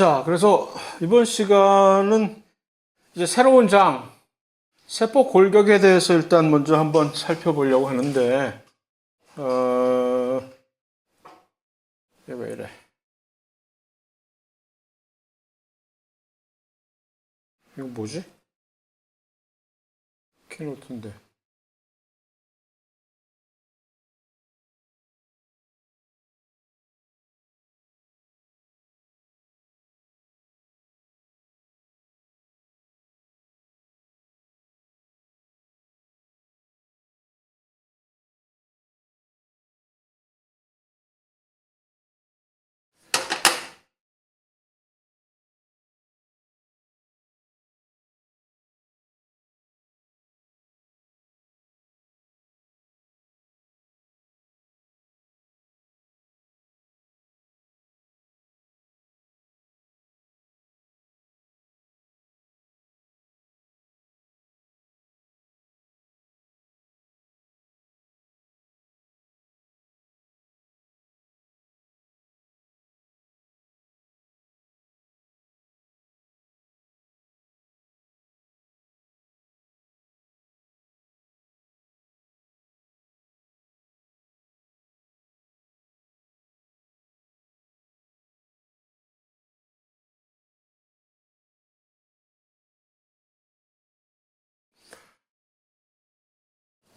자, 그래서 이번 시간은 이제 새로운 장, 세포 골격에 대해서 일단 먼저 한번 살펴보려고 하는데, 이게 왜 이래? 이거 뭐지? 키노트인데.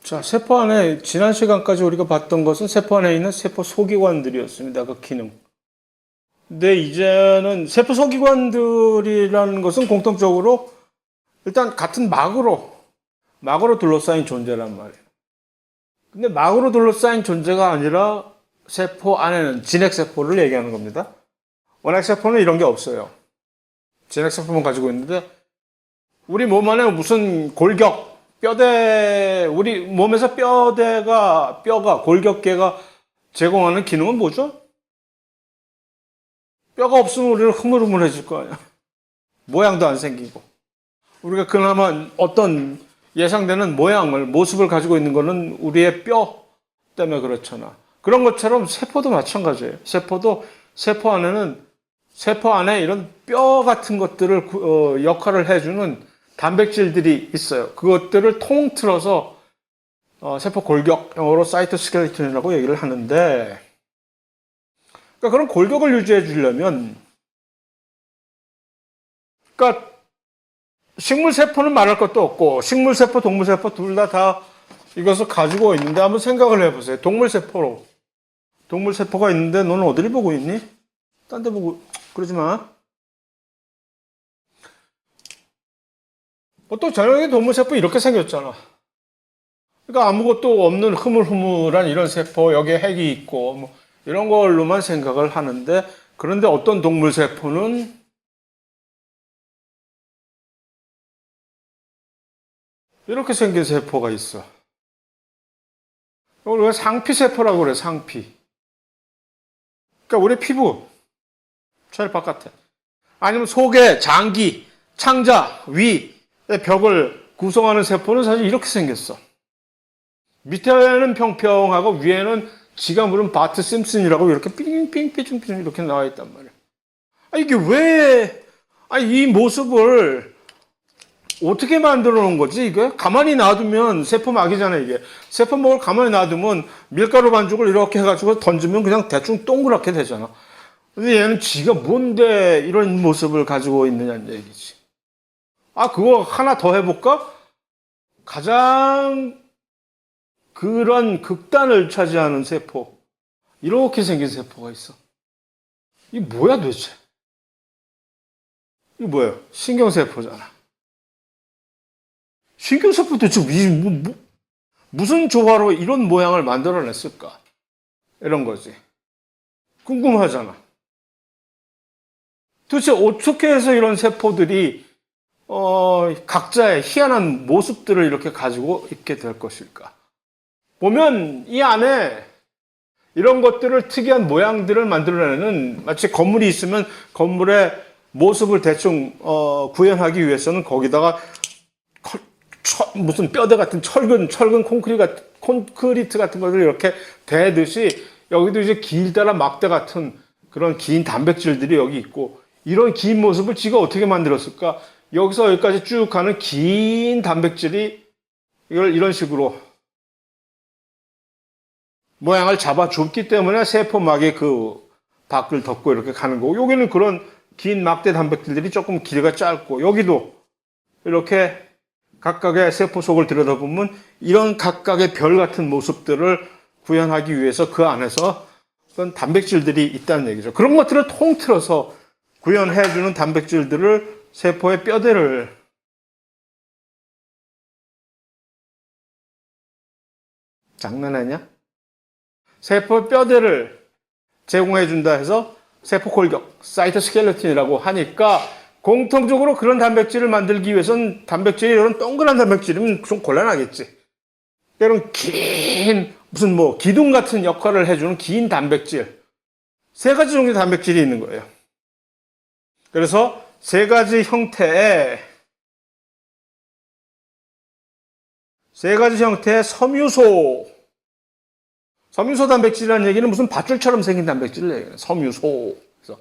자, 세포 안에, 지난 시간까지 우리가 봤던 것은 세포 안에 있는 세포 소기관들이었습니다. 그 기능. 근데 이제는 세포 소기관들이라는 것은 공통적으로 일단 같은 막으로 둘러싸인 존재란 말이에요. 근데 막으로 둘러싸인 존재가 아니라 세포 안에는 진핵세포를 얘기하는 겁니다. 원핵세포는 이런 게 없어요. 진핵세포만 가지고 있는데 우리 몸 안에 무슨 골격, 뼈대, 우리 몸에서 뼈가, 골격계가 제공하는 기능은 뭐죠? 뼈가 없으면 우리는 흐물흐물해질 거 아니야. 모양도 안 생기고. 우리가 그나마 어떤 예상되는 모습을 가지고 있는 거는 우리의 뼈 때문에 그렇잖아. 그런 것처럼 세포도 마찬가지예요. 세포 안에 이런 뼈 같은 것들을 역할을 해주는 단백질들이 있어요. 그것들을 통틀어서 세포 골격, 영어로 사이토스켈레톤이라고 얘기를 하는데, 그러니까 그런 골격을 유지해 주려면, 그러니까 식물세포는 말할 것도 없고 식물세포, 동물세포 둘 다 이것을 가지고 있는데 한번 생각을 해보세요. 동물세포가 있는데 너는 어디를 보고 있니? 딴 데 보고 그러지 마. 보통 저녁에 동물세포 이렇게 생겼잖아. 그러니까 아무것도 없는 흐물흐물한 이런 세포, 여기에 핵이 있고 뭐 이런 걸로만 생각을 하는데, 그런데 어떤 동물세포는 이렇게 생긴 세포가 있어. 이걸 왜 상피세포라고 그래, 상피. 그러니까 우리 피부, 제일 바깥에. 아니면 속에 장기, 창자, 위의 벽을 구성하는 세포는 사실 이렇게 생겼어. 밑에는 평평하고 위에는 지가 부른 바트 심슨이라고 이렇게 삥삥삥삥 이렇게 나와 있단 말이야. 이게 왜, 이 모습을 어떻게 만들어 놓은 거지, 이게? 가만히 놔두면 세포막이잖아, 이게. 세포막을 가만히 놔두면 밀가루 반죽을 이렇게 해가지고 던지면 그냥 대충 동그랗게 되잖아. 근데 얘는 지가 뭔데 이런 모습을 가지고 있느냐는 얘기지. 그거 하나 더 해볼까? 가장 그런 극단을 차지하는 세포. 이렇게 생긴 세포가 있어. 이게 뭐야, 도대체? 이거 뭐예요? 신경세포잖아. 신경세포 도대체 무슨 조화로 이런 모양을 만들어냈을까? 이런 거지. 궁금하잖아. 도대체 어떻게 해서 이런 세포들이 각자의 희한한 모습들을 이렇게 가지고 있게 될 것일까? 보면 이 안에 이런 것들을, 특이한 모양들을 만들어내는, 마치 건물이 있으면 건물의 모습을 대충 구현하기 위해서는 거기다가 무슨 뼈대 같은 철근 콘크리트 같은 것을 이렇게 대듯이 여기도 이제 길다란 막대 같은 그런 긴 단백질들이 여기 있고, 이런 긴 모습을 지가 어떻게 만들었을까? 여기서 여기까지 쭉 가는 긴 단백질이 이걸 이런 식으로 모양을 잡아줬기 때문에 세포막의 그 밖을 덮고 이렇게 가는 거고, 여기는 그런 긴 막대 단백질들이 조금 길이가 짧고, 여기도 이렇게 각각의 세포 속을 들여다보면 이런 각각의 별 같은 모습들을 구현하기 위해서 그 안에서 어떤 단백질들이 있다는 얘기죠. 그런 것들을 통틀어서 구현해주는 단백질들을 세포의 뼈대를 장난하냐? 세포의 뼈대를 제공해준다 해서 세포 골격, 사이토스켈레톤이라고 하니까 공통적으로 그런 단백질을 만들기 위해서는 단백질이 이런 동그란 단백질이면 좀 곤란하겠지. 이런 긴 무슨 뭐 기둥 같은 역할을 해주는 긴 단백질, 세 가지 종류의 단백질이 있는 거예요. 그래서 세 가지 형태의 섬유소 단백질이라는 얘기는 무슨 밧줄처럼 생긴 단백질을 얘기해요. 섬유소. 그래서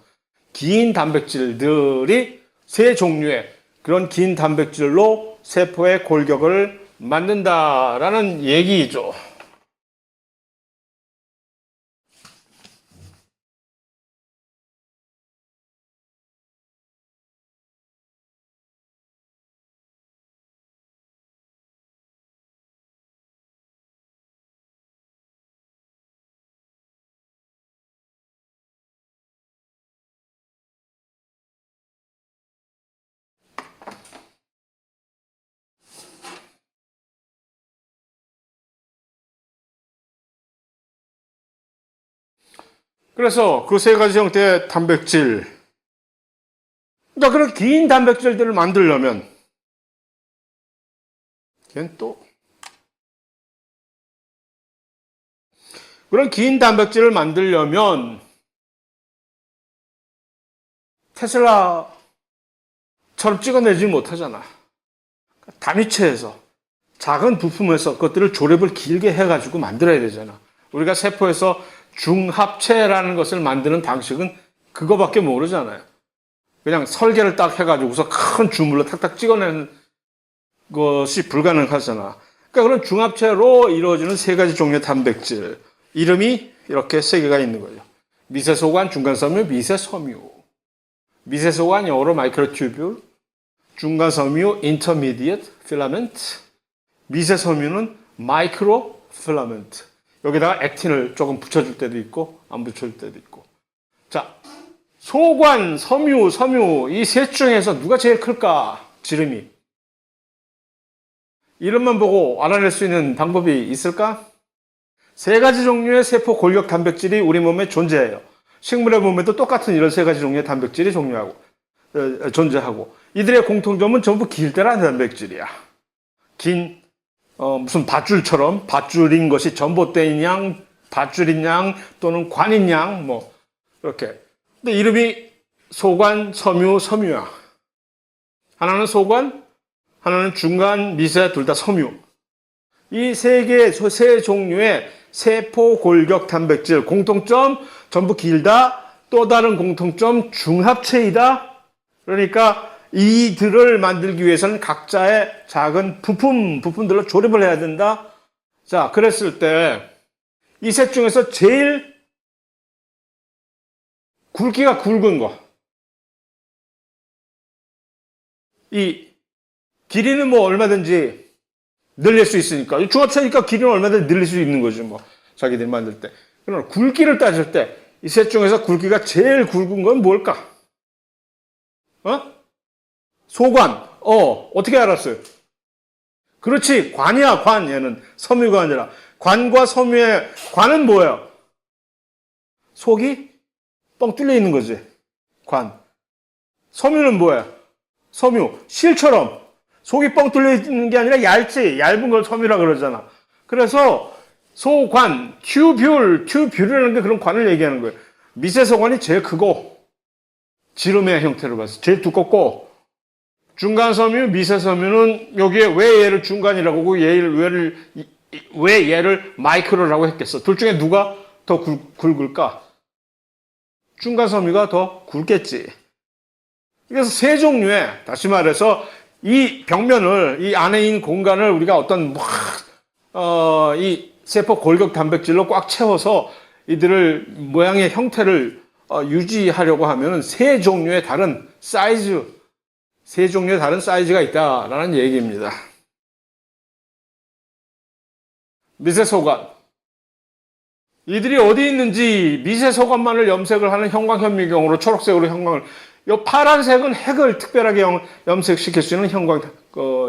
긴 단백질들이 세 종류의 그런 긴 단백질로 세포의 골격을 만든다라는 얘기죠. 그래서 그 세 가지 형태의 단백질, 그러니까 그런 긴 단백질들을 만들려면, 걔는 또, 그런 긴 단백질을 만들려면, 테슬라처럼 찍어내지 못하잖아. 단위체에서, 작은 부품에서 그것들을 조립을 길게 해가지고 만들어야 되잖아. 우리가 세포에서 중합체라는 것을 만드는 방식은 그거밖에 모르잖아요. 그냥 설계를 딱 해가지고서 큰 주물로 탁탁 찍어내는 것이 불가능하잖아. 그러니까 그런 중합체로 이루어지는 세 가지 종류의 단백질, 이름이 이렇게 세 개가 있는 거예요. 미세소관, 중간섬유, 미세섬유. 미세소관 영어로 마이크로튜뷴, 중간섬유 인터미디엇 필라멘트, 미세섬유는 마이크로 필라멘트. 여기다가 액틴을 조금 붙여줄 때도 있고 안 붙여줄 때도 있고. 자, 소관, 섬유 이 셋 중에서 누가 제일 클까? 지름이. 이름만 보고 알아낼 수 있는 방법이 있을까? 세 가지 종류의 세포 골격 단백질이 우리 몸에 존재해요. 식물의 몸에도 똑같은 이런 세 가지 종류의 단백질이 존재하고 이들의 공통점은 전부 길다란 단백질이야. 긴 무슨 밧줄처럼 밧줄인 것이 전봇대인 양, 밧줄인 양 또는 관인 양 뭐 이렇게. 근데 이름이 소관, 섬유야. 하나는 소관, 하나는 중간, 미세, 둘 다 섬유. 이 세 종류의 세포 골격 단백질 공통점 전부 길다. 또 다른 공통점 중합체이다. 그러니까 이들을 만들기 위해서는 각자의 작은 부품들로 조립을 해야 된다. 자, 그랬을 때 이 셋 중에서 제일 굵기가 굵은 거. 이 길이는 뭐 얼마든지 늘릴 수 있으니까. 중합체니까 길이는 얼마든지 늘릴 수 있는 거죠. 뭐 자기들이 만들 때. 그러나 굵기를 따질 때 이 셋 중에서 굵기가 제일 굵은 건 뭘까? 소관. 어떻게 알았어요? 그렇지. 관이야, 관. 얘는 섬유가 아니라. 관과 섬유의 관은 뭐예요? 속이 뻥 뚫려 있는 거지. 관. 섬유는 뭐야? 섬유. 실처럼 속이 뻥 뚫려 있는 게 아니라 얇은 걸 섬유라 그러잖아. 그래서 소관, 튜뷴이라는 게 그런 관을 얘기하는 거예요. 미세소관이 제일 크고 지름의 형태로 봤을 때 제일 두껍고 중간섬유, 미세섬유는 여기에 왜 얘를 중간이라고 하고 왜 얘를 마이크로라고 했겠어? 둘 중에 누가 더 굵을까? 중간섬유가 더 굵겠지. 그래서 세 종류의, 다시 말해서 이 벽면을, 이 안에 있는 공간을 우리가 어떤 이 세포 골격 단백질로 꽉 채워서 이들을 모양의 형태를 유지하려고 하면 세 종류의 다른 사이즈, 세 종류의 다른 사이즈가 있다라는 얘기입니다. 미세소관. 이들이 어디 있는지 미세소관만을 염색을 하는 형광현미경으로 초록색으로 형광을, 이 파란색은 핵을 특별하게 염색시킬 수 있는 형광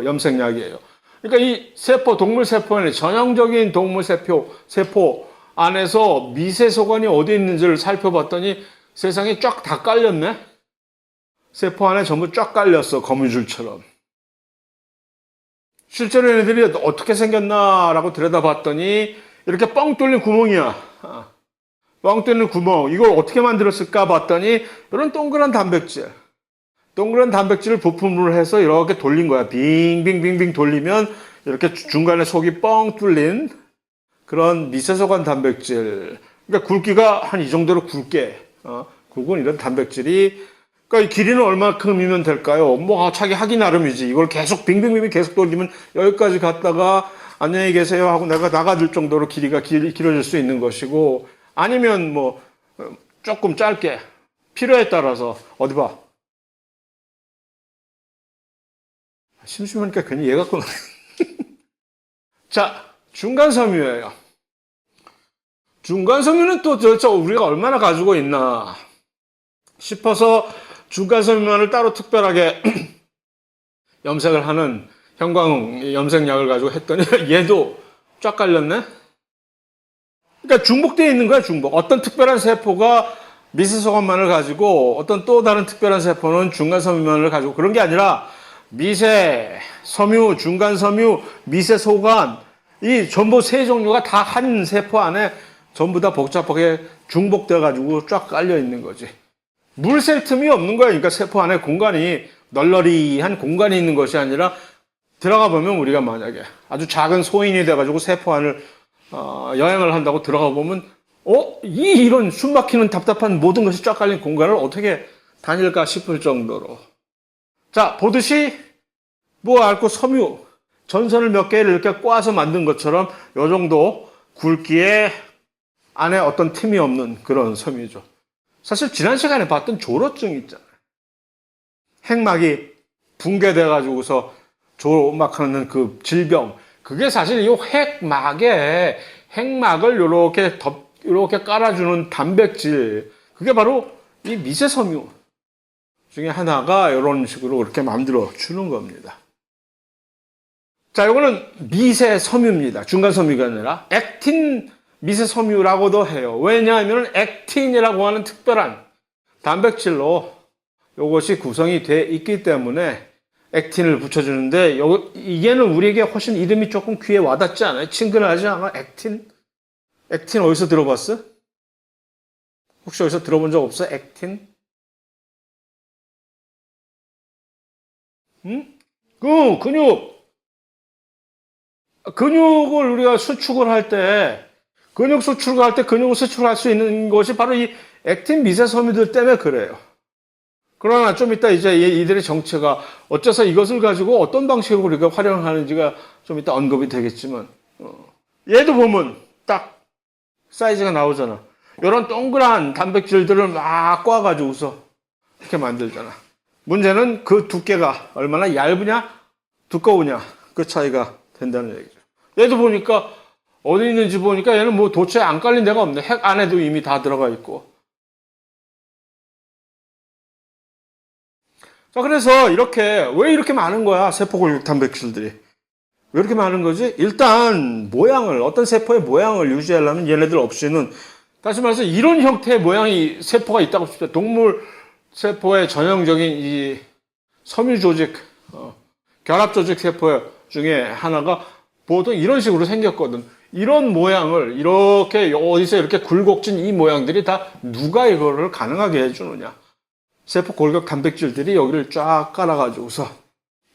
염색약이에요. 그러니까 이 세포, 동물 세포에는 전형적인 동물 세포 안에서 미세소관이 어디 있는지를 살펴봤더니 세상에 쫙 다 깔렸네? 세포 안에 전부 쫙 깔렸어, 거미줄처럼. 실제로 얘네들이 어떻게 생겼나라고 들여다봤더니 이렇게 뻥 뚫린 구멍이야. 뻥 뚫린 구멍. 이걸 어떻게 만들었을까 봤더니 이런 동그란 단백질. 동그란 단백질을 부품으로 해서 이렇게 돌린 거야. 빙빙빙빙 돌리면 이렇게 중간에 속이 뻥 뚫린 그런 미세소관 단백질. 그러니까 굵기가 한 이 정도로 굵게 굵은 이런 단백질이, 그러니까 이 길이는 얼마큼이면 될까요? 뭐 자기 하기 나름이지. 이걸 계속 빙빙빙빙 계속 돌리면 여기까지 갔다가 안녕히 계세요 하고 내가 나가들 정도로 길이가 길어질 수 있는 것이고, 아니면 뭐 조금 짧게 필요에 따라서 어디 봐. 심심하니까 괜히 얘 갖고 자, 중간섬유예요. 중간섬유는 또 도대체 우리가 얼마나 가지고 있나 싶어서 중간섬유만을 따로 특별하게 염색을 하는 형광 염색약을 가지고 했더니 얘도 쫙 깔렸네? 그러니까 중복되어 있는 거야, 중복. 어떤 특별한 세포가 미세소관만을 가지고 어떤 또 다른 특별한 세포는 중간섬유만을 가지고, 그런 게 아니라 미세섬유, 중간섬유, 미세소관, 이 전부 세 종류가 다 한 세포 안에 전부 다 복잡하게 중복되어 가지고 쫙 깔려 있는 거지. 물 셀 틈이 없는 거야. 그러니까 세포 안에 공간이, 널널이한 공간이 있는 것이 아니라, 들어가 보면 우리가 만약에 아주 작은 소인이 돼가지고 세포 안을 여행을 한다고 들어가 보면 이런 숨막히는 답답한 모든 것이 쫙 깔린 공간을 어떻게 다닐까 싶을 정도로. 자, 보듯이 뭐 앓고 섬유 전선을 몇 개를 이렇게 꽈서 만든 것처럼 요 정도 굵기에 안에 어떤 틈이 없는 그런 섬유죠. 사실 지난 시간에 봤던 조로증 있잖아요. 핵막이 붕괴돼가지고서 조막하는 그 질병, 그게 사실 이 핵막을 요렇게 깔아주는 단백질, 그게 바로 이 미세섬유 중에 하나가 이런 식으로 그렇게 만들어 주는 겁니다. 자, 이거는 미세섬유입니다. 중간섬유가 아니라 액틴 미세섬유라고도 해요. 왜냐하면 액틴이라고 하는 특별한 단백질로 이것이 구성이 돼 있기 때문에 액틴을 붙여주는데, 이게는 우리에게 훨씬 이름이 조금 귀에 와닿지 않아요? 친근하지 않아? 액틴? 액틴 어디서 들어봤어? 혹시 어디서 들어본 적 없어? 액틴? 응? 근육을 우리가 수축을 할 때, 근육을 수축할 수 있는 것이 바로 이 액틴 미세섬유들 때문에 그래요. 그러나 좀 이따 이제 이들의 정체가 어째서 이것을 가지고 어떤 방식으로 우리가 활용하는지가 좀 이따 언급이 되겠지만, 얘도 보면 딱 사이즈가 나오잖아. 이런 동그란 단백질들을 막 꽈가지고서 이렇게 만들잖아. 문제는 그 두께가 얼마나 얇으냐, 두꺼우냐, 그 차이가 된다는 얘기죠. 얘도 보니까 어디 있는지 보니까 얘는 뭐 도처에 안 깔린 데가 없네. 핵 안에도 이미 다 들어가 있고. 자, 그래서 왜 이렇게 많은 거야, 세포골격 단백질들이. 왜 이렇게 많은 거지? 일단 어떤 세포의 모양을 유지하려면 얘네들 없이는, 다시 말해서 이런 형태의 모양이 세포가 있다고 칩시다. 동물 세포의 전형적인 이 섬유 조직, 결합 조직 세포 중에 하나가 보통 이런 식으로 생겼거든. 이런 모양을 이렇게 어디서 이렇게 굴곡진 이 모양들이 다 누가 이거를 가능하게 해주느냐? 세포 골격 단백질들이 여기를 쫙 깔아가지고서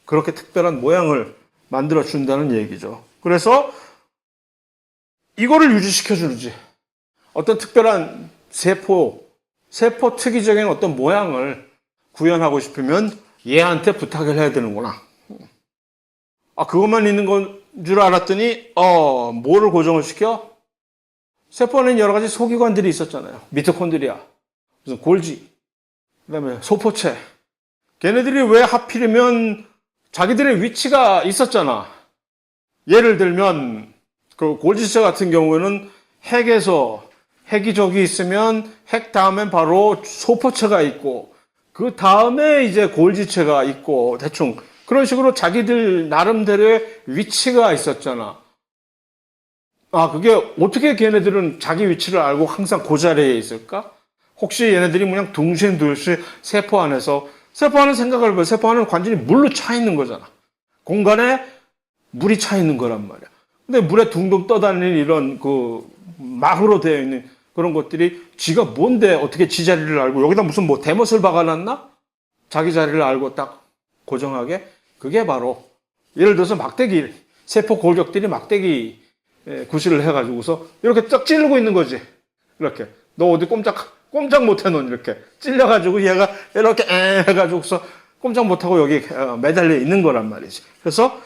그렇게 특별한 모양을 만들어 준다는 얘기죠. 그래서 이거를 유지시켜주지. 어떤 특별한 세포 특이적인 어떤 모양을 구현하고 싶으면 얘한테 부탁을 해야 되는구나. 그것만 있는 건 줄 알았더니 뭐를 고정을 시켜? 세포 안에는 여러 가지 소기관들이 있었잖아요. 미토콘드리아, 무슨 골지, 그다음에 소포체. 걔네들이 왜 하필이면 자기들의 위치가 있었잖아. 예를 들면 그 골지체 같은 경우에는 핵이 저기 있으면 핵 다음엔 바로 소포체가 있고 그 다음에 이제 골지체가 있고 대충 그런 식으로 자기들 나름대로의 위치가 있었잖아. 그게 어떻게 걔네들은 자기 위치를 알고 항상 그 자리에 있을까? 혹시 얘네들이 그냥 둥실둥실 세포 안에 생각을 해봐. 세포 안은 완전히 물로 차 있는 거잖아. 공간에 물이 차 있는 거란 말이야. 근데 물에 둥둥 떠다니는 이런 그 막으로 되어 있는 그런 것들이 지가 뭔데 어떻게 지 자리를 알고 여기다 무슨 뭐 대못을 박아놨나? 자기 자리를 알고 딱 고정하게? 그게 바로 예를 들어서 막대기, 세포 골격들이 막대기 구실을 해가지고서 이렇게 딱 찌르고 있는 거지. 이렇게. 너 어디 꼼짝 못해, 넌 이렇게. 찔려가지고 얘가 이렇게 해가지고서 꼼짝 못하고 여기 매달려 있는 거란 말이지. 그래서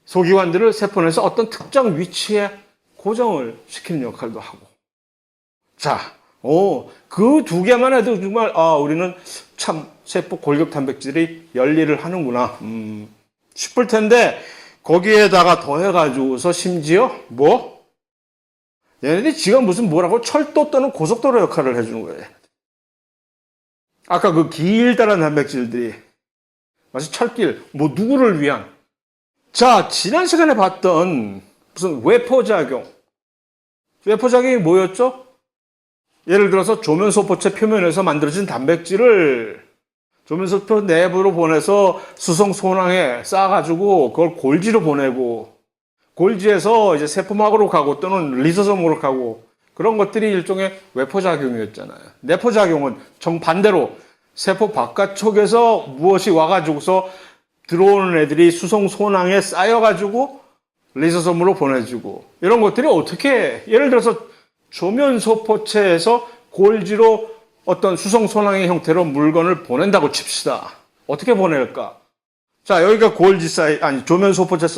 소기관들을 세포 내에서 어떤 특정 위치에 고정을 시키는 역할도 하고. 자, 그 두 개만 해도 정말, 우리는 참 세포 골격 단백질이 열일을 하는구나. 싶을 텐데, 거기에다가 더해가지고서 심지어, 얘네들이 지가 무슨 뭐라고 철도 또는 고속도로 역할을 해주는 거예요. 아까 그 길다란 단백질들이, 마치 철길, 누구를 위한. 자, 지난 시간에 봤던 무슨 외포작용이 뭐였죠? 예를 들어서 조면소포체 표면에서 만들어진 단백질을 조면소포 내부로 보내서 수성소낭에 쌓아가지고 그걸 골지로 보내고 골지에서 이제 세포막으로 가고 또는 리소솜으로 가고 그런 것들이 일종의 외포작용이었잖아요. 내포작용은 정반대로 세포 바깥쪽에서 무엇이 와가지고서 들어오는 애들이 수성소낭에 쌓여가지고 리소솜으로 보내주고 이런 것들이 어떻게 예를 들어서 조면소포체에서 골지로 어떤 수성소낭의 형태로 물건을 보낸다고 칩시다. 어떻게 보낼까? 자, 여기가 조면소포체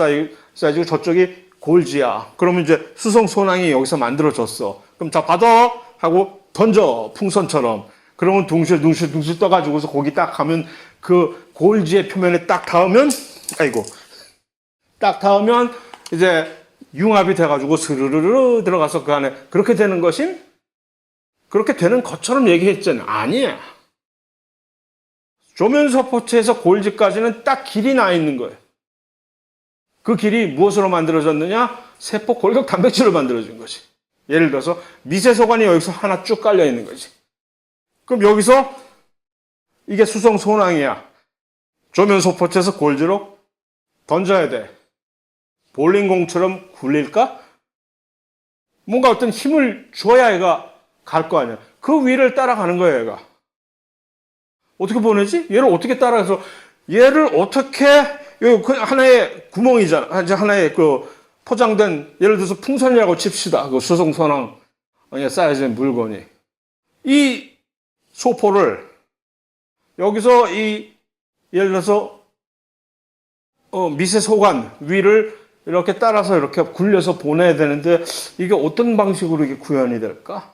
사이즈고 저쪽이 골지야. 그러면 이제 수성소낭이 여기서 만들어졌어. 그럼 자, 받아! 하고 던져. 풍선처럼. 그러면 둥실둥실 떠가지고서 거기 딱 가면 그 골지의 표면에 딱 닿으면 이제 융합이 돼가지고 스르르르 들어가서 그 안에 그렇게 되는 것임? 그렇게 되는 것처럼 얘기했잖아. 아니야. 조면소포체에서 골지까지는 딱 길이 나 있는 거예요. 그 길이 무엇으로 만들어졌느냐? 세포 골격 단백질로 만들어진 거지. 예를 들어서 미세소관이 여기서 하나 쭉 깔려 있는 거지. 그럼 여기서 이게 수성소낭이야. 조면소포체에서 골지로 던져야 돼. 볼링공처럼 굴릴까? 뭔가 어떤 힘을 줘야 얘가 갈 거 아니야. 그 위를 따라가는 거야, 얘가. 어떻게 보내지? 얘를 어떻게 따라가서, 얘를 어떻게, 여기 하나의 구멍이잖아. 하나의 포장된, 예를 들어서 풍선이라고 칩시다. 그 수성소낭 쌓여진 물건이. 이 소포를, 여기서 예를 들어서, 미세소관 위를 이렇게 따라서 이렇게 굴려서 보내야 되는데 이게 어떤 방식으로 이게 구현이 될까?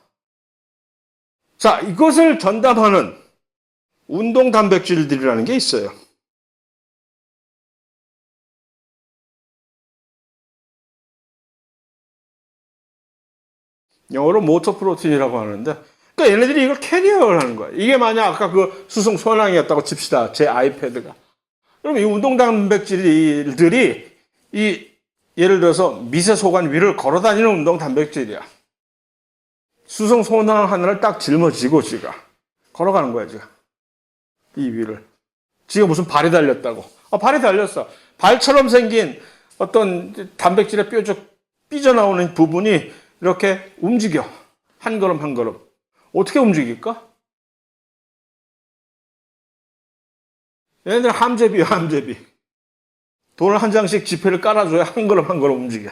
자, 이것을 전담하는 운동 단백질들이라는 게 있어요. 영어로 모터 프로틴이라고 하는데 그러니까 얘네들이 이걸 캐리어를 하는 거야. 이게 만약 아까 그 수성소낭이었다고 칩시다. 제 아이패드가. 그럼 이 운동 단백질들이 예를 들어서 미세소관 위를 걸어다니는 운동 단백질이야. 수성소낭 하나를 딱 짊어지고 지가 걸어가는 거야, 지가. 이 위를. 지가 무슨 발이 달렸다고. 발이 달렸어. 발처럼 생긴 어떤 단백질의 뾰족 삐져나오는 부분이 이렇게 움직여. 한 걸음 한 걸음. 어떻게 움직일까? 얘네들 함재비야, 함재비. 돈을 한 장씩 지폐를 깔아줘야 한 걸음 한 걸음 움직여.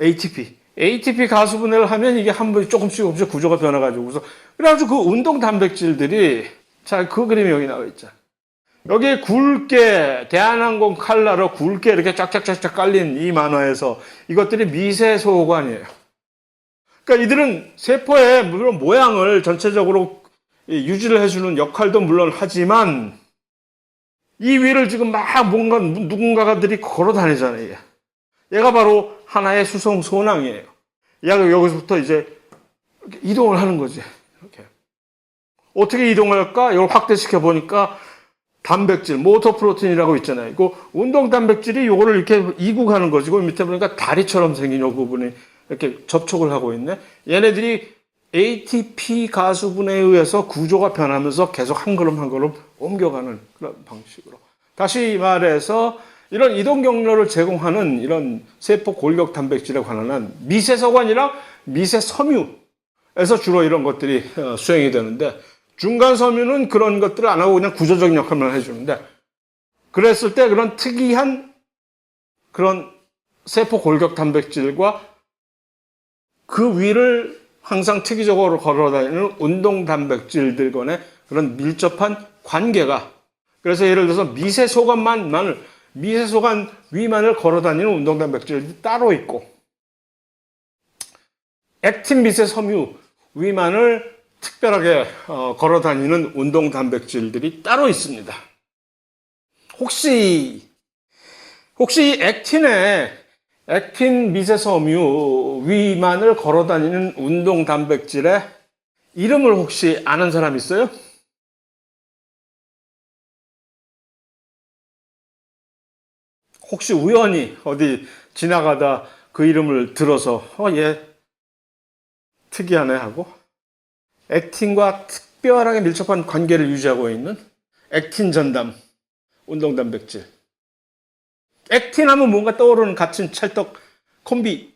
ATP 가수분해를 하면 이게 한 번에 조금씩 구조가 변해가지고서. 그래가지고 그 운동 단백질들이 자, 그 그림이 여기 나와 있죠. 여기 굵게 대한항공 칼라로 굵게 이렇게 쫙쫙쫙쫙 깔린 이 만화에서 이것들이 미세소관이에요. 그러니까 이들은 세포의 물론 모양을 전체적으로 유지를 해주는 역할도 물론 하지만 이 위를 지금 막 뭔가 누군가들이 걸어 다니잖아요. 얘가 바로 하나의 수송 소낭이에요. 얘가 여기서부터 이제 이동을 하는 거지. 이렇게. 어떻게 이동할까? 이걸 확대시켜 보니까 단백질, 모터 프로틴이라고 있잖아요. 이거 운동 단백질이 요거를 이렇게 이국하는 거지. 그 밑에 보니까 다리처럼 생긴 요 부분이 이렇게 접촉을 하고 있네. 얘네들이 ATP 가수분에 의해서 구조가 변하면서 계속 한 걸음 한 걸음 옮겨가는 그런 방식으로. 다시 말해서 이런 이동 경로를 제공하는 이런 세포 골격 단백질에 관한 미세서관이랑 미세섬유에서 주로 이런 것들이 수행이 되는데 중간 섬유는 그런 것들을 안 하고 그냥 구조적인 역할만 해주는데 그랬을 때 그런 특이한 그런 세포 골격 단백질과 그 위를 항상 특이적으로 걸어다니는 운동 단백질들 간의 그런 밀접한 관계가 그래서 예를 들어서 미세소관 위만을 걸어다니는 운동 단백질이 따로 있고 액틴 미세섬유 위만을 특별하게 걸어다니는 운동 단백질들이 따로 있습니다. 혹시 액틴 미세섬유 위만을 걸어다니는 운동 단백질의 이름을 혹시 아는 사람 있어요? 혹시 우연히 어디 지나가다 그 이름을 들어서 얘 특이하네 하고 액틴과 특별하게 밀접한 관계를 유지하고 있는 액틴 전담 운동 단백질. 액틴 하면 뭔가 떠오르는 갇힌 찰떡 콤비.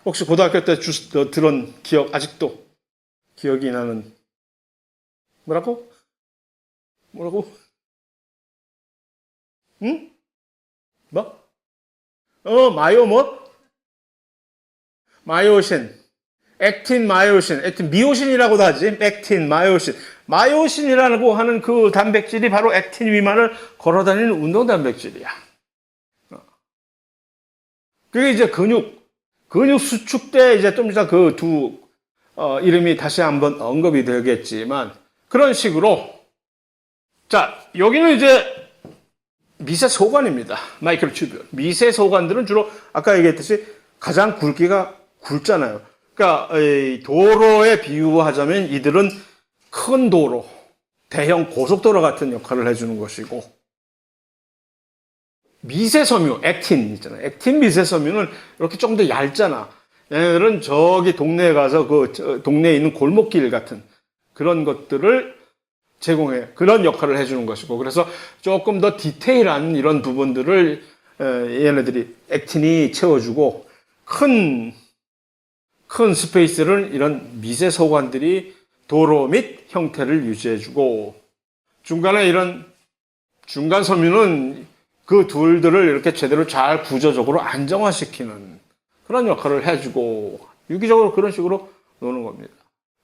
혹시 고등학교 때 들은 기억 아직도 기억이 나는 뭐라고? 응? 뭐? 마이오신. 액틴 마이오신. 액틴 미오신이라고도 하지. 액틴 마이오신. 마이오신이라고 하는 그 단백질이 바로 액틴 위만을 걸어다니는 운동 단백질이야. 그게 이제 근육 수축 때 이제 좀 이따 그 이름이 다시 한번 언급이 되겠지만 그런 식으로 자, 여기는 이제 미세소관입니다. 마이크로튜뷴. 미세소관들은 주로 아까 얘기했듯이 가장 굵기가 굵잖아요. 그러니까 도로에 비유하자면 이들은 큰 도로, 대형 고속도로 같은 역할을 해주는 것이고 미세섬유, 액틴 있잖아요. 액틴 미세섬유는 이렇게 좀 더 얇잖아. 얘네들은 저기 동네에 가서 동네에 있는 골목길 같은 그런 것들을 제공해 그런 역할을 해주는 것이고 그래서 조금 더 디테일한 이런 부분들을 얘네들이 액틴이 채워주고 큰 스페이스를 이런 미세소관들이 도로 및 형태를 유지해주고 중간에 이런 중간 섬유는 그 둘들을 이렇게 제대로 잘 구조적으로 안정화시키는 그런 역할을 해주고 유기적으로 그런 식으로 노는 겁니다.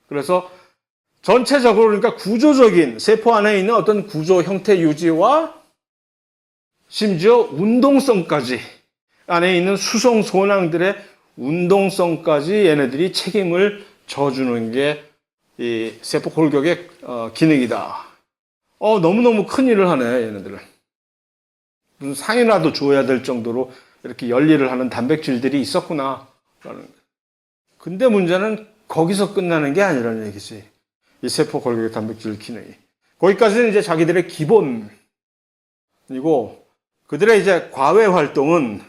그래서 전체적으로 그러니까 구조적인 세포 안에 있는 어떤 구조 형태 유지와 심지어 운동성까지 안에 있는 수송 소낭들의 운동성까지 얘네들이 책임을 져주는 게 이 세포 골격의 기능이다. 너무너무 큰 일을 하네 얘네들은. 무슨 상이라도 줘야 될 정도로 이렇게 열일을 하는 단백질들이 있었구나. 근데 문제는 거기서 끝나는 게 아니라는 얘기지. 이 세포 골격의 단백질 기능이. 거기까지는 이제 자기들의 기본이고, 그들의 이제 과외 활동은,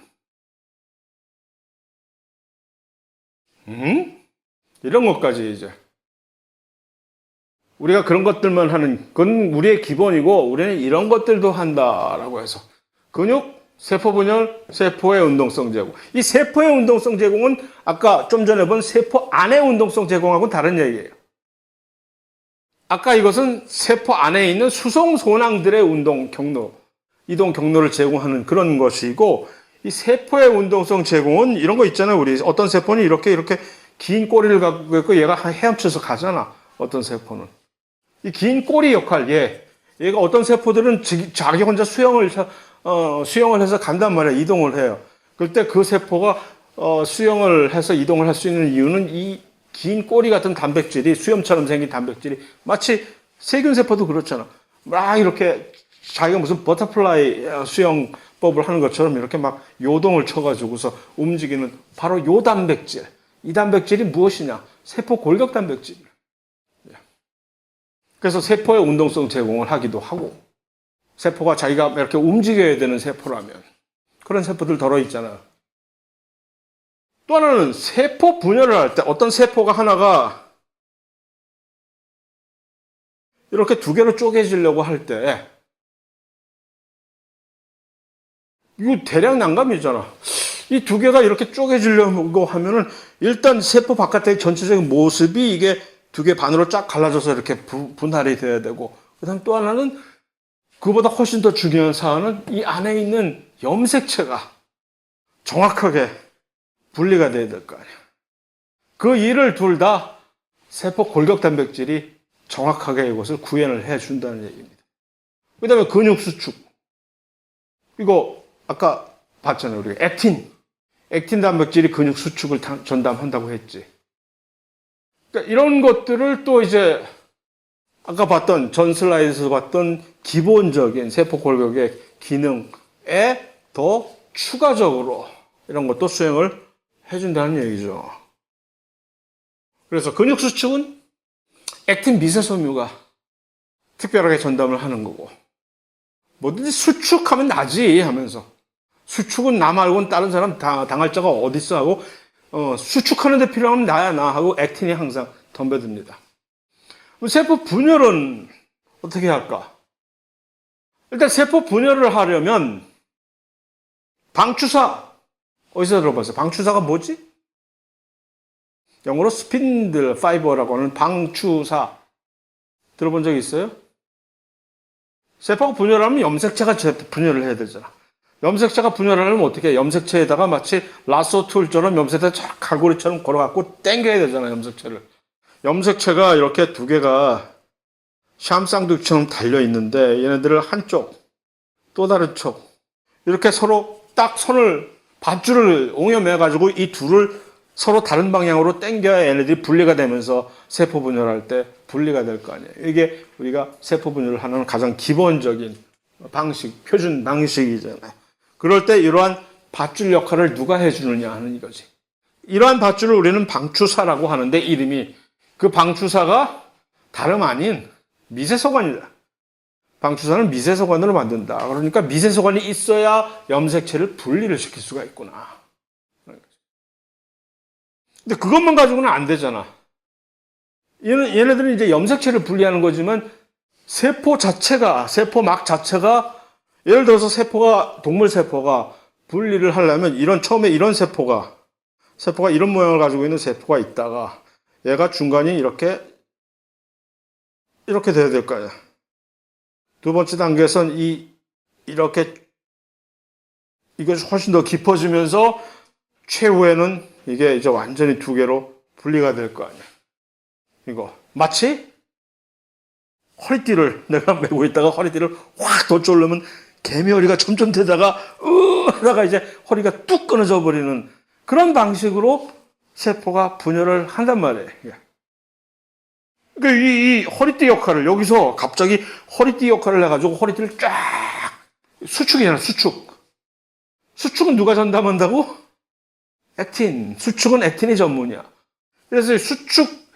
이런 것까지 이제. 우리가 그런 것들만 하는, 그건 우리의 기본이고, 우리는 이런 것들도 한다라고 해서. 근육, 세포 분열, 세포의 운동성 제공. 이 세포의 운동성 제공은 아까 좀 전에 본 세포 안의 운동성 제공하고는 다른 얘기예요. 아까 이것은 세포 안에 있는 수송 소낭들의 이동 경로를 제공하는 그런 것이고, 이 세포의 운동성 제공은 이런 거 있잖아요. 우리 어떤 세포는 이렇게 긴 꼬리를 갖고 있고 얘가 헤엄쳐서 가잖아. 어떤 세포는. 이 긴 꼬리 역할, 얘가 어떤 세포들은 자기 혼자 수영을 해서 간단 말이야. 이동을 해요. 그럴 때 그 세포가 수영을 해서 이동을 할 수 있는 이유는 이 긴 꼬리 같은 단백질이, 수염처럼 생긴 단백질이, 마치 세균 세포도 그렇잖아. 막 이렇게 자기가 무슨 버터플라이 수영법을 하는 것처럼 이렇게 막 요동을 쳐가지고서 움직이는 바로 요 단백질. 이 단백질이 무엇이냐? 세포 골격 단백질이에요. 그래서 세포의 운동성 제공을 하기도 하고, 세포가 자기가 이렇게 움직여야 되는 세포라면 그런 세포들 들어있잖아요. 또 하나는 세포 분열을 할 때 어떤 세포가 하나가 이렇게 두 개로 쪼개지려고 할 때 이거 대략 난감이잖아. 이 두 개가 이렇게 쪼개지려고 하면은 일단 세포 바깥의 전체적인 모습이 이게 두 개 반으로 쫙 갈라져서 이렇게 분할이 돼야 되고, 그다음 또 하나는 그보다 훨씬 더 중요한 사안은 이 안에 있는 염색체가 정확하게 분리가 돼야 될 거 아니야. 그 일을 둘 다 세포 골격 단백질이 정확하게 이것을 구현을 해준다는 얘기입니다. 그 다음에 근육 수축. 이거 아까 봤잖아요. 우리가 액틴 단백질이 근육 수축을 전담한다고 했지. 그러니까 이런 것들을 또 이제 아까 봤던 전 슬라이드에서 봤던 기본적인 세포 골격의 기능에 더 추가적으로 이런 것도 수행을 해준다는 얘기죠. 그래서 근육 수축은 액틴 미세섬유가 특별하게 전담을 하는 거고, 뭐든지 수축하면 나지 하면서, 수축은 나 말고는 다른 사람 당할 자가 어딨어 하고, 수축하는 데 필요하면 나야 나 하고 액틴이 항상 덤벼듭니다. 세포 분열은 어떻게 할까? 일단 세포 분열을 하려면 방추사, 어디서 들어봤어요? 방추사가 뭐지? 영어로 스핀들 파이버라고 하는 방추사 들어본 적 있어요? 세포가 분열하면 염색체가 분열을 해야 되잖아. 염색체가 분열하려면 어떻게 해? 염색체에다가 마치 라쏘 툴처럼 염색체 쫙 갈고리처럼 걸어갖고 당겨야 되잖아, 염색체를. 염색체가 이렇게 두 개가 샴쌍둥이처럼 달려있는데 얘네들을 한쪽, 또 다른 쪽 이렇게 서로 딱 밧줄을 옹여매가지고 이 둘을 서로 다른 방향으로 당겨야 얘네들이 분리가 되면서 세포 분열할 때 분리가 될 거 아니에요. 이게 우리가 세포 분열을 하는 가장 기본적인 방식, 표준 방식이잖아요. 그럴 때 이러한 밧줄 역할을 누가 해주느냐 하는 이거지. 이러한 밧줄을 우리는 방추사라고 하는데, 이름이 그 방추사가 다름 아닌 미세소관이다. 방추사는 미세소관으로 만든다. 그러니까 미세소관이 있어야 염색체를 분리를 시킬 수가 있구나. 근데 그것만 가지고는 안 되잖아. 얘네들은 이제 염색체를 분리하는 거지만 세포막 자체가, 예를 들어서 동물 세포가 분리를 하려면 처음에 이런 세포가 이런 모양을 가지고 있는 세포가 있다가 얘가 중간이 이렇게 돼야 될 거 아니야. 두 번째 단계에선 이것이 훨씬 더 깊어지면서 최후에는 이게 이제 완전히 두 개로 분리가 될 거 아니야. 이거 마치 허리띠를 내가 메고 있다가 허리띠를 확 더 졸르면 개미 허리가 점점 되다가 하다가 이제 허리가 뚝 끊어져 버리는 그런 방식으로 세포가 분열을 한단 말이에요. 그러니까 이 허리띠 역할을 여기서 갑자기 허리띠 역할을 해가지고 허리띠를 쫙 수축이잖아. 수축은 누가 전담한다고? 액틴. 수축은 액틴이 전문이야. 그래서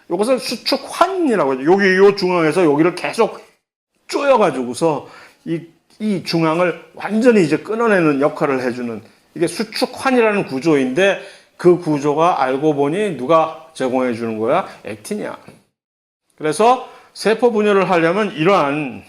이것을 수축환이라고 해요. 요 중앙에서 여기를 계속 쪼여가지고서 이 중앙을 완전히 이제 끊어내는 역할을 해주는 이게 수축환이라는 구조인데, 그 구조가 알고 보니 누가 제공해 주는 거야? 액틴이야. 그래서 세포 분열을 하려면 이러한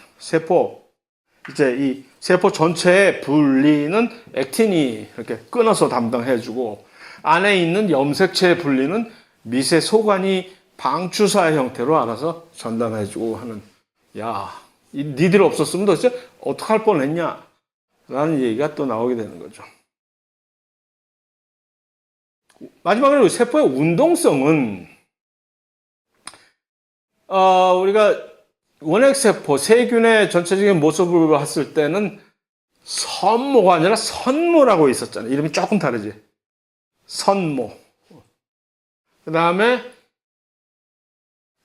이 세포 전체의 분리는 액틴이 이렇게 끊어서 담당해주고, 안에 있는 염색체의 분리는 미세 소관이 방추사의 형태로 알아서 전담해주고 하는, 니들 없었으면 도대체 어떡할 뻔했냐? 라는 얘기가 또 나오게 되는 거죠. 마지막으로 세포의 운동성은, 우리가 원핵세포, 세균의 전체적인 모습을 봤을 때는 선모가 아니라 선모라고 있었잖아요. 이름이 조금 다르지. 선모. 그 다음에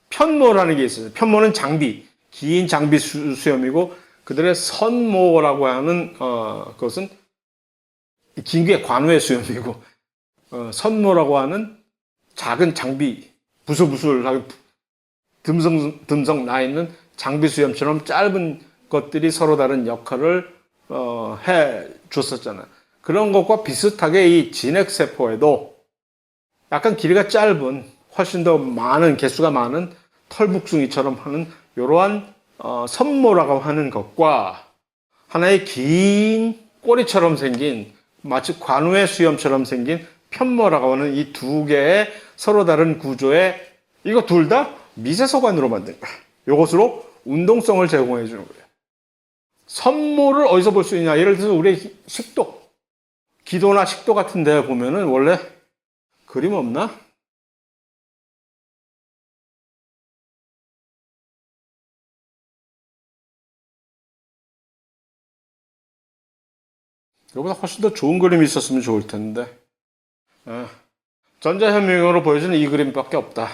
편모라는 게 있어요. 편모는 장비, 긴 장비 수염이고, 그들의 선모라고 하는 그것은 긴게 관우의 수염이고, 선모라고 하는 작은 장비, 부슬부슬하게 듬성 나 있는 장비 수염처럼 짧은 것들이 서로 다른 역할을 해 줬었잖아요. 그런 것과 비슷하게 이 진핵세포에도 약간 길이가 짧은, 훨씬 더 많은, 개수가 많은 털북숭이처럼 하는 이러한 선모라고 하는 것과 하나의 긴 꼬리처럼 생긴, 마치 관우의 수염처럼 생긴 편모라고 하는 이 두 개의 서로 다른 구조의, 이거 둘 다 미세소관으로 만든 거예요. 이것으로 운동성을 제공해 주는 거예요. 선모를 어디서 볼 수 있냐? 예를 들어서 우리 식도, 기도나 식도 같은 데 보면은 원래 그림 없나? 이거보다 훨씬 더 좋은 그림이 있었으면 좋을 텐데. 전자현미경으로 보여주는 이 그림밖에 없다.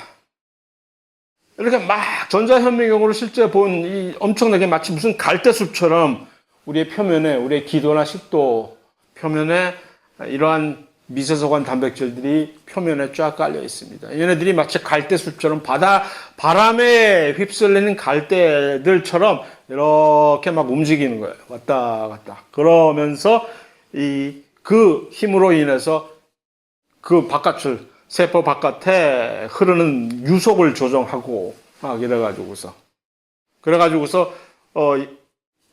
이렇게 막 전자현미경으로 실제 본 이 엄청나게 마치 무슨 갈대숲처럼 우리의 표면에, 우리의 기도나 식도 표면에 이러한 미세소관 단백질들이 표면에 쫙 깔려 있습니다. 얘네들이 마치 갈대숲처럼 바람에 휩쓸리는 갈대들처럼 이렇게 막 움직이는 거예요. 왔다 갔다. 그러면서 그 힘으로 인해서 그 바깥을, 세포 바깥에 흐르는 유속을 조정하고 막 그래가지고서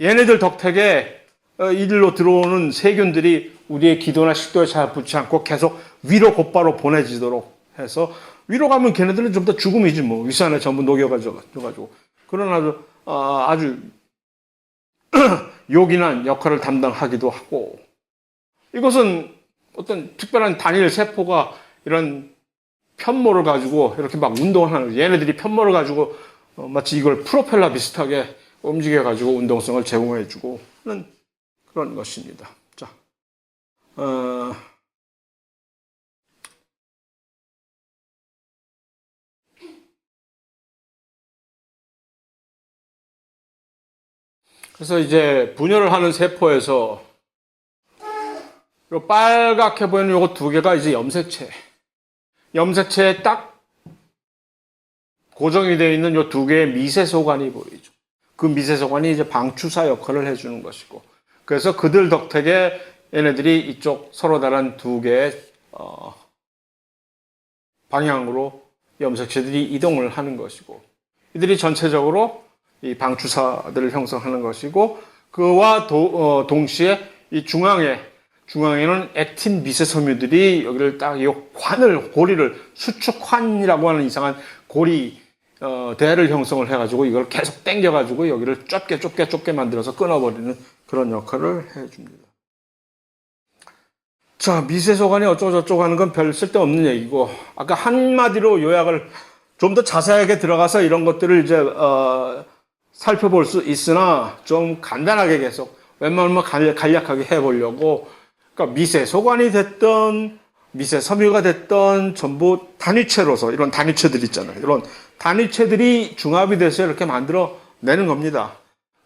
얘네들 덕택에 이들로 들어오는 세균들이 우리의 기도나 식도에 잘 붙지 않고 계속 위로 곧바로 보내지도록 해서, 위로 가면 걔네들은 좀 더 죽음이지 뭐. 위산에 전부 녹여가지고. 그런 아주 요긴한 역할을 담당하기도 하고, 이것은 어떤 특별한 단일 세포가 이런 편모를 가지고 이렇게 막 운동을 하는, 얘네들이 편모를 가지고 마치 이걸 프로펠러 비슷하게 움직여가지고 운동성을 제공해주고 하는 그런 것입니다. 자, 그래서 이제 분열을 하는 세포에서 요 빨갛게 보이는 요거 두 개가 이제 염색체에 딱 고정이 되어 있는 요 두 개의 미세소관이 보이죠. 그 미세소관이 이제 방추사 역할을 해주는 것이고, 그래서 그들 덕택에 얘네들이 이쪽 서로 다른 두 개의 방향으로 염색체들이 이동을 하는 것이고, 이들이 전체적으로 이 방추사들을 형성하는 것이고, 그와 동시에 이 중앙에는 액틴 미세섬유들이 여기를 딱 이 고리를, 수축환이라고 하는 이상한 대를 형성을 해가지고 이걸 계속 당겨가지고 여기를 좁게 만들어서 끊어버리는 그런 역할을 해줍니다. 자, 미세소관이 어쩌고저쩌고 하는 건 별 쓸데없는 얘기고, 아까 한마디로 요약을 좀 더 자세하게 들어가서 이런 것들을 이제 살펴볼 수 있으나 좀 간단하게 계속 웬만하면 간략하게 해보려고, 그러니까 미세소관이 됐던 미세섬유가 됐던 전부 단위체로서, 이런 단위체들 있잖아요. 이런 단위체들이 중합이 돼서 이렇게 만들어내는 겁니다.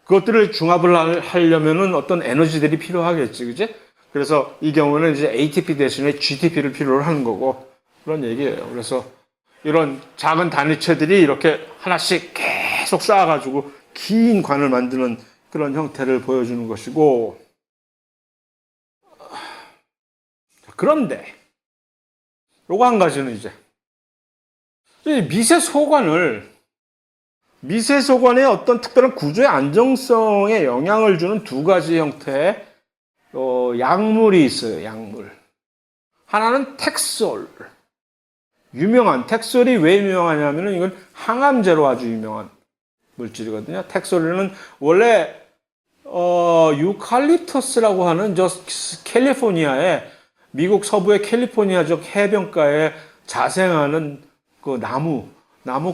그것들을 중합을 하려면은 어떤 에너지들이 필요하겠지, 그지? 그래서 이 경우는 이제 ATP 대신에 GTP를 필요로 하는 거고, 그런 얘기예요. 그래서 이런 작은 단위체들이 이렇게 하나씩 계속 쌓아가지고 긴 관을 만드는 그런 형태를 보여주는 것이고, 그런데 요거 한 가지는 이제 미세소관의 어떤 특별한 구조의 안정성에 영향을 주는 두 가지 형태의 약물이 있어요. 약물. 하나는 텍솔. 텍솔이 왜 유명하냐면은 이건 항암제로 아주 유명한 물질이거든요. 텍솔은 원래 유칼립터스라고 하는 캘리포니아의, 미국 서부의 캘리포니아적 해변가에 자생하는 그 나무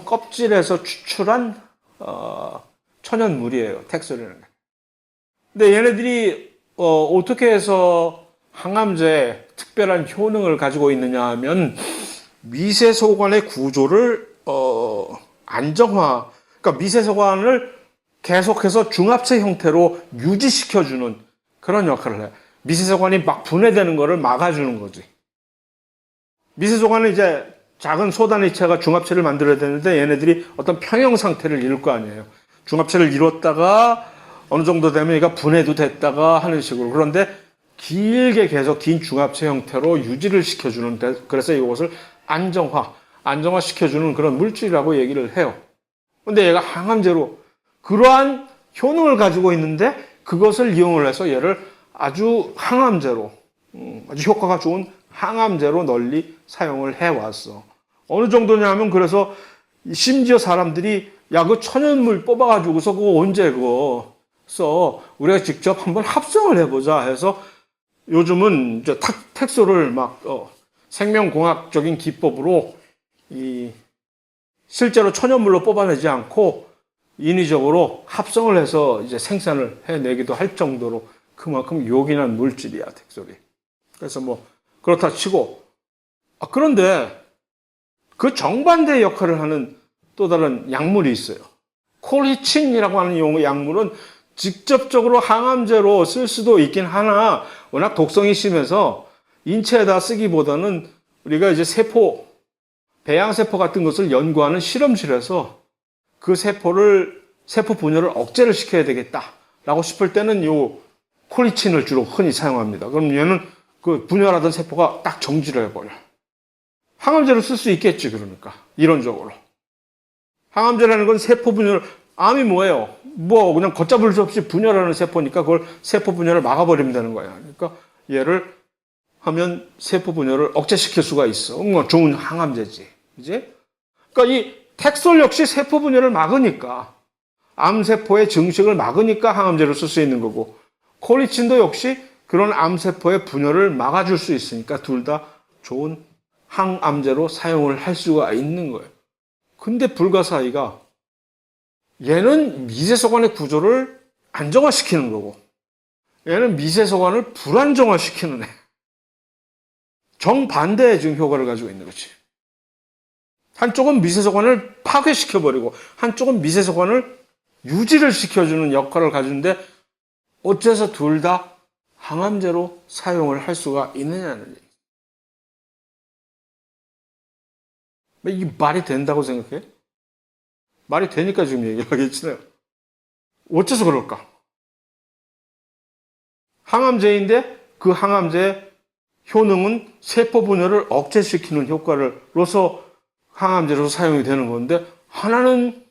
껍질에서 추출한 천연물이에요. 텍솔이라는 게. 근데 얘네들이 어떻게 해서 항암제에 특별한 효능을 가지고 있느냐 하면 미세소관의 구조를 안정화, 그러니까 미세소관을 계속해서 중합체 형태로 유지시켜주는 그런 역할을 해요. 미세소관이 막 분해되는 거를 막아주는 거지. 미세소관은 이제 작은 소단위체가 중합체를 만들어야 되는데 얘네들이 어떤 평형 상태를 이룰 거 아니에요. 중합체를 이뤘다가 어느 정도 되면 얘가 분해도 됐다가 하는 식으로. 그런데 길게 계속 긴 중합체 형태로 유지를 시켜주는, 그래서 이것을 안정화시켜주는 그런 물질이라고 얘기를 해요. 근데 얘가 항암제로 그러한 효능을 가지고 있는데 그것을 이용을 해서 얘를 아주 항암제로, 아주 효과가 좋은 항암제로 널리 사용을 해왔어. 어느 정도냐면 그래서 심지어 사람들이 야, 그 천연물 뽑아가지고서 그거 언제 그거 써 우리가 직접 한번 합성을 해보자 해서 요즘은 이제 텍소를 막 생명공학적인 기법으로 실제로 천연물로 뽑아내지 않고 인위적으로 합성을 해서 이제 생산을 해내기도 할 정도로 그만큼 요긴한 물질이야, 텍솔이. 그래서 뭐 그렇다 치고 그런데 그 정반대 역할을 하는 또 다른 약물이 있어요. 콜리친이라고 하는 약물은 직접적으로 항암제로 쓸 수도 있긴 하나 워낙 독성이 심해서 인체에다 쓰기보다는 우리가 이제 배양세포 같은 것을 연구하는 실험실에서 그 세포 분열을 억제를 시켜야 되겠다라고 싶을 때는 요 콜리친을 주로 흔히 사용합니다. 그럼 얘는 그 분열하던 세포가 딱 정지를 해버려. 항암제로 쓸 수 있겠지, 그러니까. 이론적으로. 항암제라는 건 세포 분열, 암이 뭐예요? 뭐, 그냥 걷잡을 수 없이 분열하는 세포니까 그걸 세포 분열을 막아버리면 되는 거야. 그러니까 얘를 하면 세포 분열을 억제시킬 수가 있어. 좋은 항암제지. 그지? 그러니까 이 텍솔 역시 세포 분열을 막으니까, 암세포의 증식을 막으니까 항암제로 쓸 수 있는 거고, 콜리친도 역시 그런 암세포의 분열을 막아줄 수 있으니까 둘 다 좋은 항암제로 사용을 할 수가 있는 거예요. 근데 불가사의가 얘는 미세소관의 구조를 안정화시키는 거고 얘는 미세소관을 불안정화시키는 애. 정반대의 지금 효과를 가지고 있는 거지. 한쪽은 미세소관을 파괴시켜버리고 한쪽은 미세소관을 유지를 시켜주는 역할을 가지는데 어째서 둘 다 항암제로 사용을 할 수가 있느냐는 얘기. 이게 말이 된다고 생각해? 말이 되니까 지금 얘기를 하겠지요. 어째서 그럴까? 항암제인데 그 항암제의 효능은 세포 분열을 억제시키는 효과로서 항암제로 사용이 되는 건데 하나는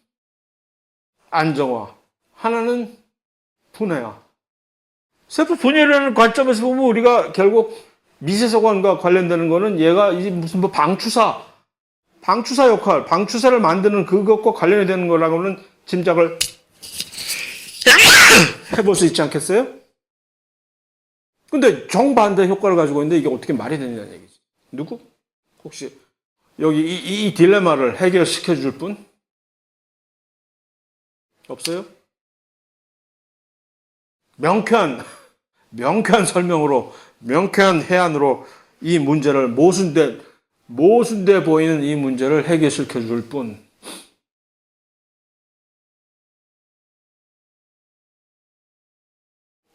안정화, 하나는 분해야. 세포 분열이라는 관점에서 보면 우리가 결국 미세소관과 관련되는 거는 얘가 이제 무슨 뭐 방추사 역할, 방추사를 만드는 그것과 관련이 되는 거라고는 짐작을 해볼 수 있지 않겠어요? 근데 정반대 효과를 가지고 있는데 이게 어떻게 말이 되느냐는 얘기지. 누구? 혹시 여기 이 딜레마를 해결시켜 줄 분? 없어요? 명쾌한 설명으로, 명쾌한 해안으로 이 문제를 모순돼 보이는 이 문제를 해결시켜 줄 뿐.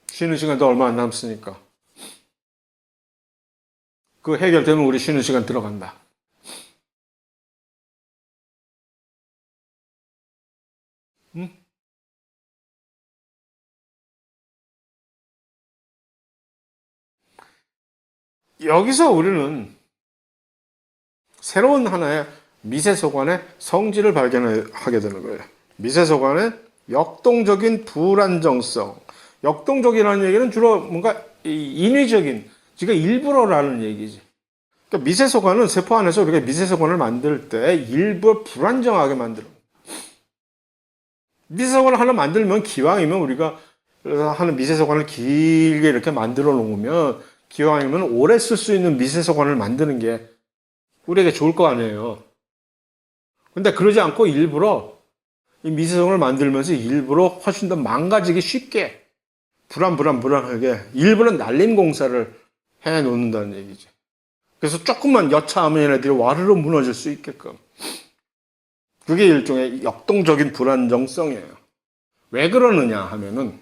쉬는 시간도 얼마 안 남았으니까. 그 해결되면 우리 쉬는 시간 들어간다. 응? 여기서 우리는 새로운 하나의 미세소관의 성질을 발견하게 되는 거예요. 미세소관의 역동적인 불안정성. 역동적이라는 얘기는 주로 뭔가 인위적인, 그러니까 일부러라는 얘기지. 그러니까 미세소관은 세포 안에서 우리가 미세소관을 만들 때 일부러 불안정하게 만들어. 미세소관을 하나 만들면 기왕이면 우리가 하는 미세소관을 길게 이렇게 만들어 놓으면 기왕이면 오래 쓸 수 있는 미세소관을 만드는 게 우리에게 좋을 거 아니에요. 근데 그러지 않고 일부러 이 미세소관을 만들면서 일부러 훨씬 더 망가지기 쉽게 불안하게 일부러 날림 공사를 해 놓는다는 얘기죠. 그래서 조금만 여차하면 얘네들이 와르르 무너질 수 있게끔. 그게 일종의 역동적인 불안정성이에요. 왜 그러느냐 하면은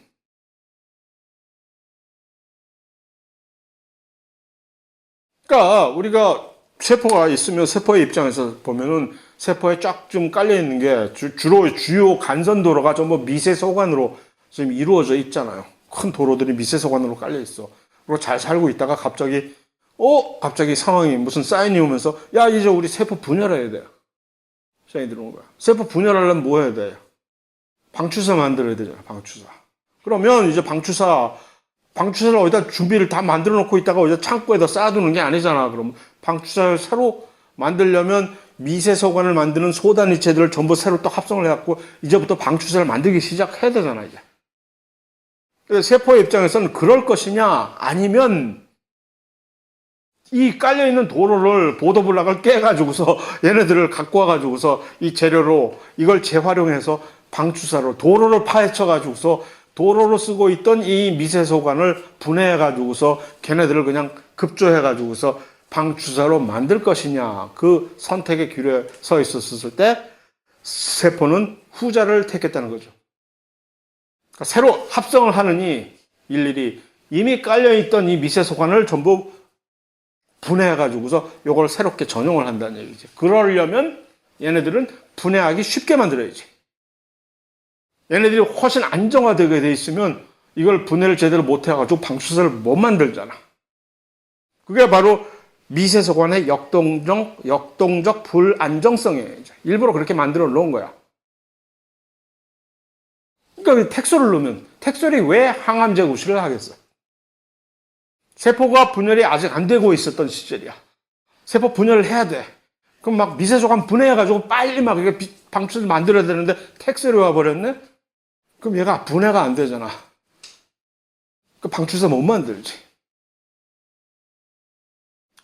그러니까 우리가 세포가 있으면 세포의 입장에서 보면은 세포에 쫙 좀 깔려 있는 게 주로 주요 간선 도로가 전부 미세 소관으로 지금 이루어져 있잖아요. 큰 도로들이 미세 소관으로 깔려 있어. 그리고 잘 살고 있다가 갑자기 상황이 무슨 사인이 오면서 야 이제 우리 세포 분열해야 돼요. 사인이 들어온 거야. 세포 분열하려면 뭐 해야 돼? 방추사 만들어야 되잖아. 방추사. 그러면 이제 방추사를 어디다 준비를 다 만들어 놓고 있다가 어디다 창고에다 쌓아두는 게 아니잖아. 그럼 방추사를 새로 만들려면 미세소관을 만드는 소단위체들을 전부 새로 또 합성을 해갖고 이제부터 방추사를 만들기 시작해야 되잖아, 이제. 그래서 세포의 입장에서는 그럴 것이냐, 아니면 이 깔려있는 도로를, 보도블락을 깨가지고서 얘네들을 갖고 와가지고서 이 재료로 이걸 재활용해서 방추사로 도로를 파헤쳐가지고서 도로로 쓰고 있던 이 미세소관을 분해해가지고서 걔네들을 그냥 급조해가지고서 방추사로 만들 것이냐, 그 선택의 길에 서 있었을 때 세포는 후자를 택했다는 거죠. 그러니까 새로 합성을 하느니 일일이 이미 깔려있던 이 미세소관을 전부 분해해가지고서 이걸 새롭게 전용을 한다는 얘기죠. 그러려면 얘네들은 분해하기 쉽게 만들어야지. 얘네들이 훨씬 안정화되게 돼 있으면 이걸 분해를 제대로 못 해가지고 방추사를 못 만들잖아. 그게 바로 미세소관의 역동적 불안정성이에요. 일부러 그렇게 만들어 놓은 거야. 그러니까 텍소를 넣으면 텍솔이 왜 항암제 구실을 하겠어? 세포가 분열이 아직 안 되고 있었던 시절이야. 세포 분열을 해야 돼. 그럼 막 미세소관 분해해가지고 빨리 막 방출을 만들어야 되는데 텍솔이 와버렸네? 그럼 얘가 분해가 안 되잖아. 그 방출사 못 만들지.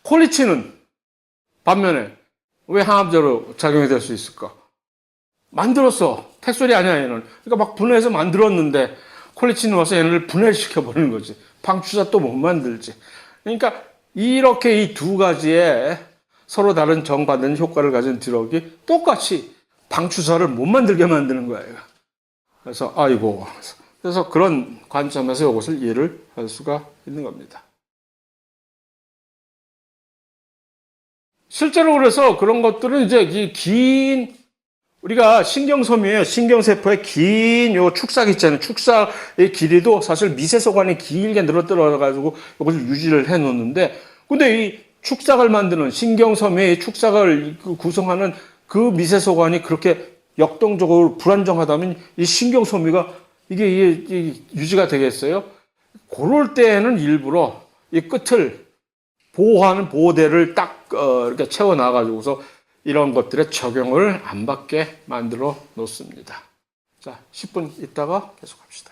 콜리친은 반면에 왜 항암제로 작용이 될 수 있을까? 만들었어. 텍솔이 아니야, 얘는. 그러니까 막 분해해서 만들었는데 콜리친이 와서 얘를 분해시켜버리는 거지. 방추사 또 못 만들지. 그러니까 이렇게 이 두 가지의 서로 다른 정반대된 효과를 가진 드럭이 똑같이 방추사를 못 만들게 만드는 거예요. 그래서 아이고. 그래서 그런 관점에서 이것을 이해를 할 수가 있는 겁니다. 실제로 그래서 그런 것들은 이제 우리가 신경섬유에 신경세포의 긴 요 축삭 있잖아요. 축삭의 길이도 사실 미세소관이 길게 늘어들어가지고 이것을 유지를 해 놓는데, 근데 이 축삭을 만드는 신경섬유의 축삭을 구성하는 그 미세소관이 그렇게 역동적으로 불안정하다면 이 신경섬유가 이게 유지가 되겠어요? 그럴 때에는 일부러 이 끝을 보호하는 보호대를 딱 이렇게 채워놔가지고서 이런 것들의 적용을 안 받게 만들어 놓습니다. 자, 10분 있다가 계속합시다.